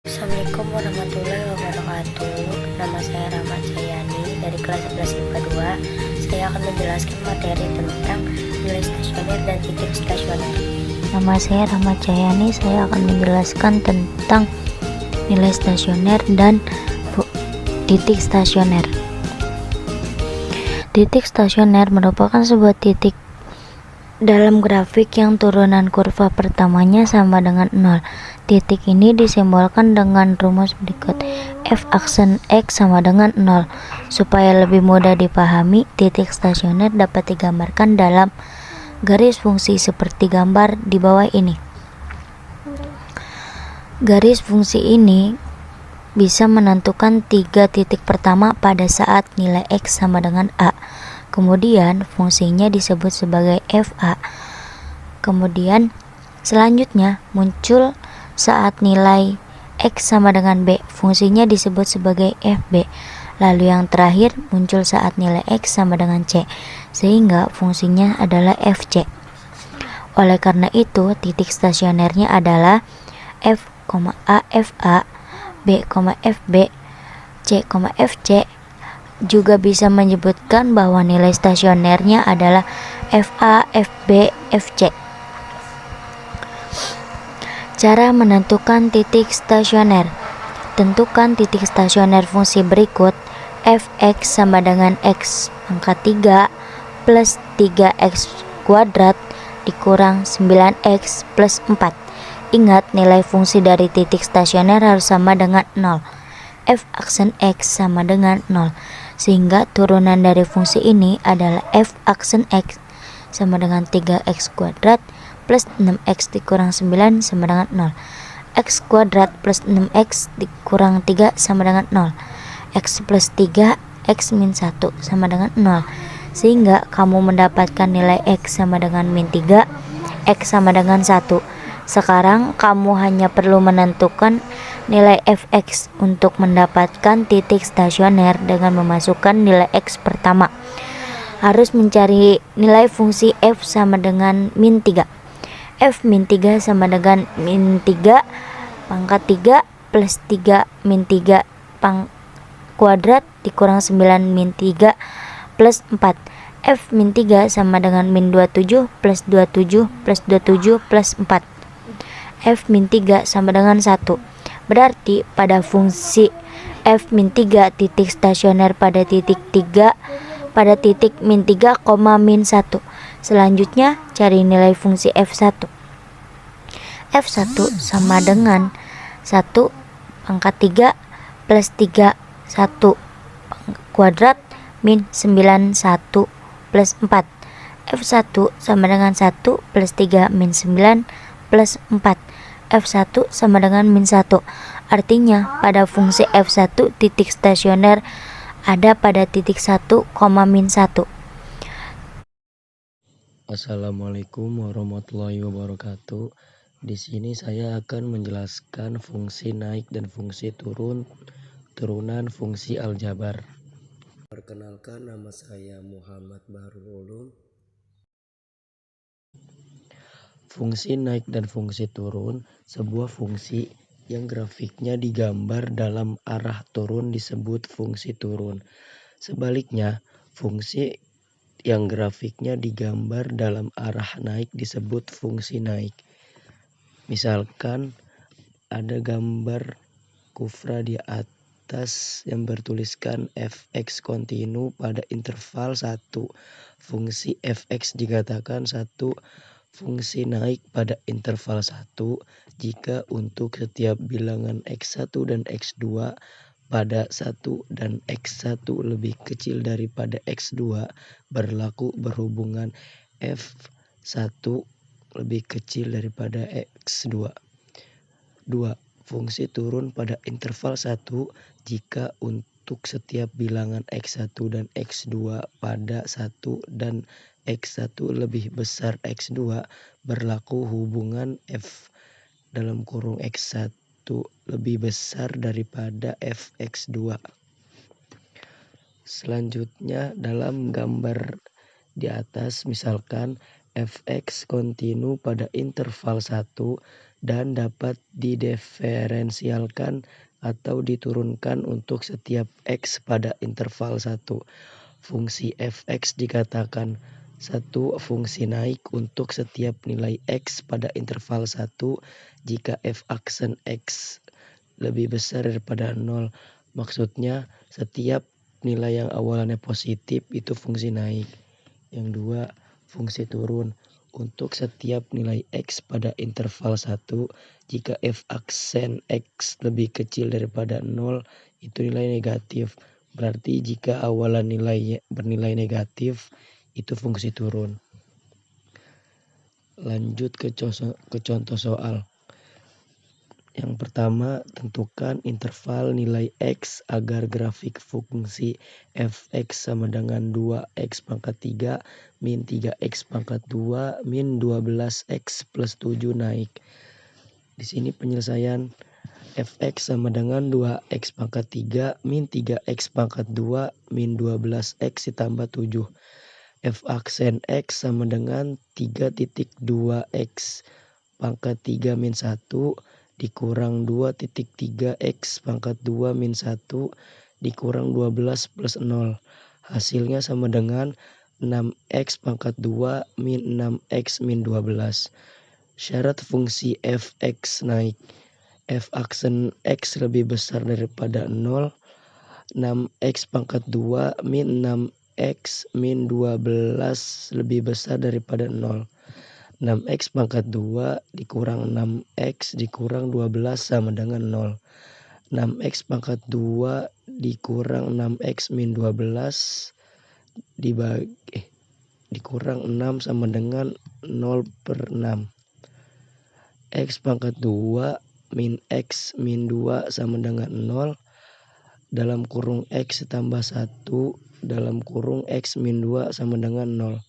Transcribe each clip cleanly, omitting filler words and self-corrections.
Assalamualaikum warahmatullahi wabarakatuh. Nama saya Rahmat Jayani dari kelas 11 IPA 2. Saya akan menjelaskan materi tentang nilai stasioner dan titik stasioner. Nama saya Rahmat Jayani, saya akan menjelaskan tentang nilai stasioner dan titik stasioner. Titik stasioner merupakan sebuah titik dalam grafik yang turunan kurva pertamanya sama dengan 0. Titik ini disimbolkan dengan rumus berikut. F aksen X sama dengan 0. Supaya lebih mudah dipahami, titik stasioner dapat digambarkan dalam garis fungsi seperti gambar di bawah ini. Garis fungsi ini bisa menentukan 3 titik pertama pada saat nilai X sama dengan A. Kemudian fungsinya disebut sebagai FA. Kemudian selanjutnya muncul saat nilai X sama dengan B, fungsinya disebut sebagai FB. Lalu yang terakhir muncul saat nilai X sama dengan C, sehingga fungsinya adalah FC. Oleh karena itu, titik stasionernya adalah F, A, FA, B, FB, C, FC. Juga bisa menyebutkan bahwa nilai stasionernya adalah FA, FB, FC. Cara menentukan titik stasioner. Tentukan titik stasioner fungsi berikut. Fx sama dengan X pangkat 3 plus 3x kuadrat dikurang 9x plus 4. Ingat, nilai fungsi dari titik stasioner harus sama dengan 0. F aksen X sama dengan 0. Sehingga turunan dari fungsi ini adalah F aksen X sama dengan 3x kuadrat plus 6x dikurang 9 sama dengan 0. X kuadrat plus 6x dikurang 3 sama dengan 0. X plus 3, X min 1 sama dengan 0. Sehingga kamu mendapatkan nilai X sama dengan min 3, X sama dengan 1. Sekarang kamu hanya perlu menentukan nilai Fx untuk mendapatkan titik stasioner dengan memasukkan nilai X pertama. Harus mencari nilai fungsi F sama dengan min 3. F min 3 sama dengan min 3 pangkat 3 plus 3 min 3 kuadrat dikurang 9 min 3 plus 4. F min 3 sama dengan min 27 plus 27 plus 27 plus 4. F min 3 sama dengan 1. Berarti pada fungsi F min 3 titik stasioner pada titik 3 pada titik min 3, min 1. Selanjutnya cari nilai fungsi F1. F1 sama dengan 1 pangkat 3 plus 3 1 kuadrat min 9 1 plus 4. F1 sama dengan 1 plus 3 min 9 plus 4. F1 sama dengan min 1. Artinya pada fungsi F1 titik stasioner ada pada titik 1, min 1. Assalamualaikum warahmatullahi wabarakatuh. Di sini saya akan menjelaskan fungsi naik dan fungsi turunan fungsi aljabar. Perkenalkan, nama saya Muhammad Bahrul Ulum. Fungsi naik dan fungsi turun, sebuah fungsi yang grafiknya digambar dalam arah turun disebut fungsi turun. Sebaliknya, fungsi yang grafiknya digambar dalam arah naik disebut fungsi naik. Misalkan ada gambar kufra di atas yang bertuliskan fx kontinu pada interval 1. Fungsi fx dikatakan satu fungsi naik pada interval 1 jika untuk setiap bilangan x1 dan x2 pada 1 dan X1 lebih kecil daripada X2 berlaku berhubungan F1 lebih kecil daripada X2. 2. Fungsi turun pada interval 1 jika untuk setiap bilangan X1 dan X2 pada 1 dan X1 lebih besar X2 berlaku hubungan F dalam kurung X1 lebih besar daripada Fx2. Selanjutnya dalam gambar di atas misalkan Fx kontinu pada interval 1 dan dapat didiferensialkan atau diturunkan untuk setiap x pada interval 1. Fungsi f(x) dikatakan satu fungsi naik untuk setiap nilai x pada interval 1 jika f aksen x lebih besar daripada 0. Maksudnya setiap nilai yang awalannya positif itu fungsi naik. Yang dua, fungsi turun untuk setiap nilai x pada interval 1 jika f aksen x lebih kecil daripada 0 itu nilai negatif. Berarti jika awalan nilainya bernilai negatif itu fungsi turun. Lanjut ke contoh soal. Yang pertama, tentukan interval nilai x agar grafik fungsi f(x) sama dengan 2x pangkat 3 min 3x pangkat 2 min 12x plus 7 naik. Di sini penyelesaian f(x) sama dengan 2x pangkat 3 min 3x pangkat 2 min 12x ditambah 7. F aksen x sama dengan 3.2x pangkat 3 min 1 dikurang 2.3x pangkat 2 min 1 dikurang 12 plus 0. Hasilnya sama dengan 6x pangkat 2 min 6x min 12. Syarat fungsi f(x) naik. F aksen x lebih besar daripada 0. 6x pangkat 2 min 6x min 12 lebih besar daripada 0. 6x pangkat 2 dikurang 6x dikurang 12 sama dengan 0. 6x pangkat 2 dikurang 6x min 12 dikurang 6 sama dengan 0/6. X pangkat 2 min x min 2 sama dengan 0. Dalam kurung x tambah 1 dalam kurung x min 2 sama dengan 0.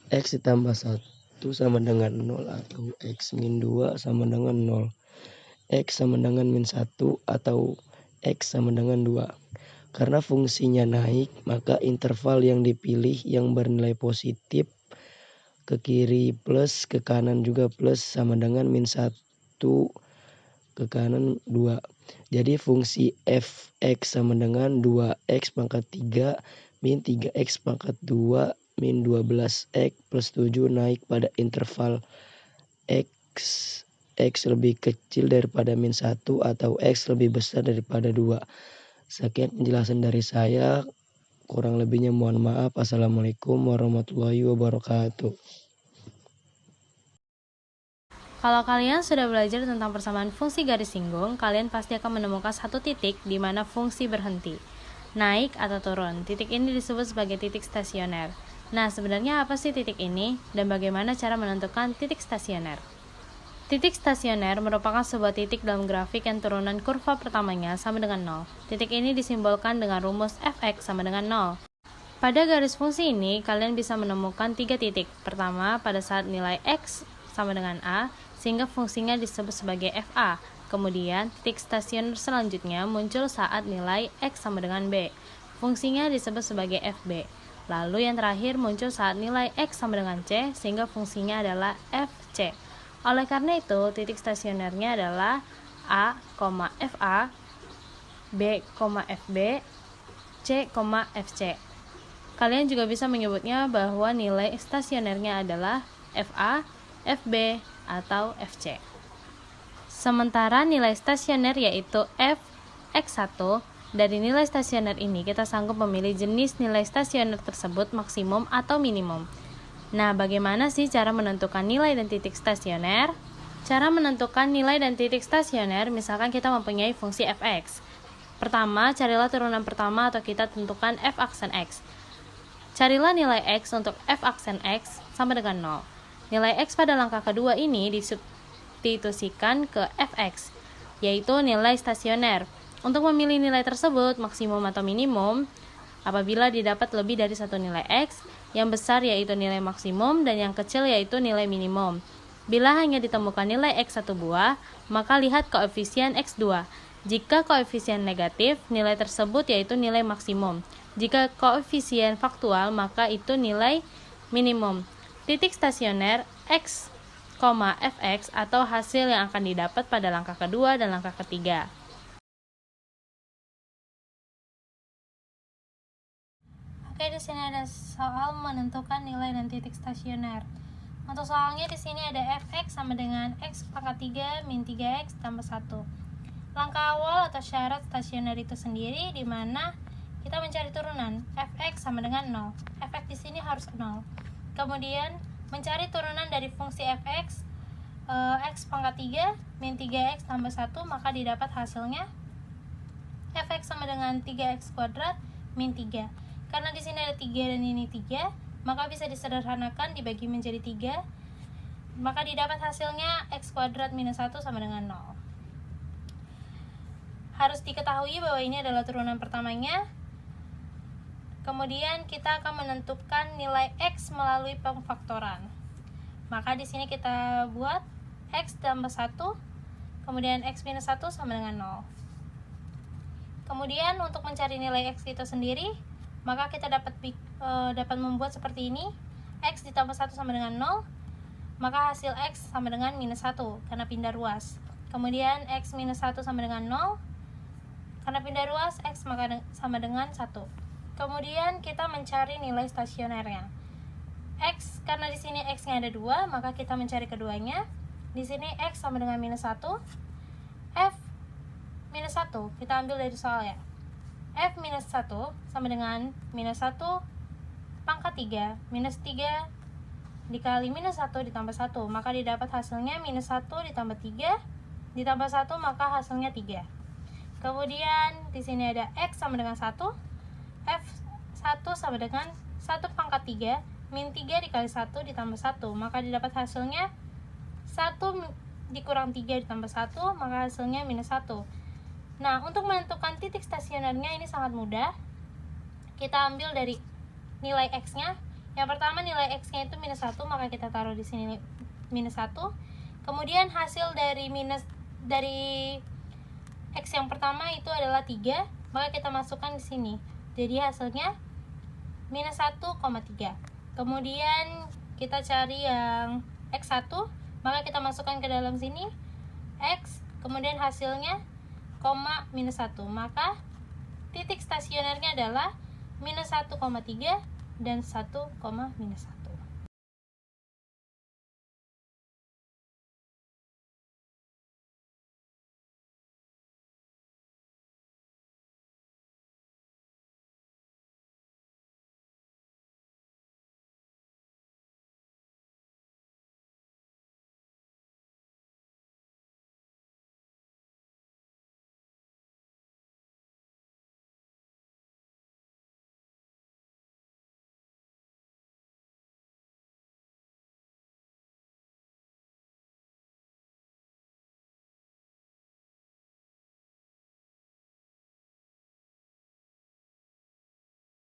X ditambah 1 sama dengan 0 atau x min 2 sama dengan 0. X sama dengan min 1 atau x sama dengan 2. Karena fungsinya naik, maka interval yang dipilih yang bernilai positif ke kiri plus, ke kanan juga plus sama dengan min 1, ke kanan 2. Jadi fungsi f(x) sama dengan 2x pangkat 3 min 3x pangkat 2 min 12x plus 7 naik pada interval x lebih kecil daripada min 1 atau x lebih besar daripada 2. Sekian penjelasan dari saya. Kurang lebihnya mohon maaf. Assalamualaikum warahmatullahi wabarakatuh. Kalau kalian sudah belajar tentang persamaan fungsi garis singgung, kalian pasti akan menemukan satu titik di mana fungsi berhenti, naik atau turun. Titik ini disebut sebagai titik stasioner. Nah, sebenarnya apa sih titik ini dan bagaimana cara menentukan titik stasioner? Titik stasioner merupakan sebuah titik dalam grafik yang turunan kurva pertamanya sama dengan 0. Titik ini disimbolkan dengan rumus f(x) sama dengan 0. Pada garis fungsi ini, kalian bisa menemukan 3 titik. Pertama, pada saat nilai x sama dengan a, sehingga fungsinya disebut sebagai fa. Kemudian, titik stasioner selanjutnya muncul saat nilai x sama dengan b. Fungsinya disebut sebagai fb. Lalu yang terakhir muncul saat nilai x sama dengan c, sehingga fungsinya adalah fc. Oleh karena itu, titik stasionernya adalah a, fa, b, fb, c, fc. Kalian juga bisa menyebutnya bahwa nilai stasionernya adalah fa, fb, atau fc. Sementara nilai stasioner yaitu f(x1), dari nilai stasioner ini kita sanggup memilih jenis nilai stasioner tersebut maksimum atau minimum. Nah, bagaimana sih cara menentukan nilai dan titik stasioner? Cara menentukan nilai dan titik stasioner, misalkan kita mempunyai fungsi f(x). Pertama, carilah turunan pertama atau kita tentukan f aksen x. Carilah nilai x untuk f aksen x sama dengan 0. Nilai x pada langkah kedua ini disubstitusikan ke fx, yaitu nilai stasioner. Untuk memilih nilai tersebut, maksimum atau minimum, apabila didapat lebih dari satu nilai x, yang besar yaitu nilai maksimum dan yang kecil yaitu nilai minimum. Bila hanya ditemukan nilai x satu buah, maka lihat koefisien x2. Jika koefisien negatif, nilai tersebut yaitu nilai maksimum. Jika koefisien faktual, maka itu nilai minimum. Titik stasioner x, fx atau hasil yang akan didapat pada langkah kedua dan langkah ketiga. Oke, di sini ada soal menentukan nilai dan titik stasioner. Untuk soalnya di sini ada fx sama dengan x pangkat 3 min 3x tambah 1. Langkah awal atau syarat stasioner itu sendiri di mana kita mencari turunan fx sama dengan 0. Fx di sini harus 0. Kemudian mencari turunan dari fungsi fx x pangkat 3 min 3x tambah 1, maka didapat hasilnya fx sama dengan 3x kuadrat min 3. Karena di sini ada 3 dan ini 3, maka bisa disederhanakan dibagi menjadi 3, maka didapat hasilnya x kuadrat minus 1 sama dengan 0. Harus diketahui bahwa ini adalah turunan pertamanya. Kemudian kita akan menentukan nilai x melalui pemfaktoran. Maka di sini kita buat x tambah 1, kemudian x minus 1 sama dengan 0. Kemudian untuk mencari nilai x itu sendiri, maka kita dapat membuat seperti ini. X ditambah 1 sama dengan 0, maka hasil x sama dengan minus 1 karena pindah ruas. Kemudian x minus 1 sama dengan 0, karena pindah ruas x maka sama dengan 1. Kemudian kita mencari nilai stasionernya. X, karena di sini x-nya ada 2, maka kita mencari keduanya. Di sini x sama dengan minus 1. F minus 1 kita ambil dari soal ya. F minus 1 sama dengan minus 1 pangkat 3 minus 3 dikali minus 1 ditambah 1, maka didapat hasilnya minus 1 ditambah 3 ditambah 1, maka hasilnya 3. Kemudian di sini ada x sama dengan 1. F 1 sama dengan 1 pangkat 3 min 3 dikali 1 ditambah 1, maka didapat hasilnya 1 dikurang 3 ditambah 1, maka hasilnya minus 1. Nah, untuk menentukan titik stasionernya ini sangat mudah. Kita ambil dari nilai x-nya. Yang pertama nilai x-nya itu minus 1, maka kita taruh di sini minus 1. Kemudian hasil dari x yang pertama itu adalah 3, maka kita masukkan di sini. Jadi hasilnya minus 1,3. Kemudian kita cari yang x1, maka kita masukkan ke dalam sini x, kemudian hasilnya koma minus 1, maka titik stasionernya adalah minus 1,3 dan 1, minus 1.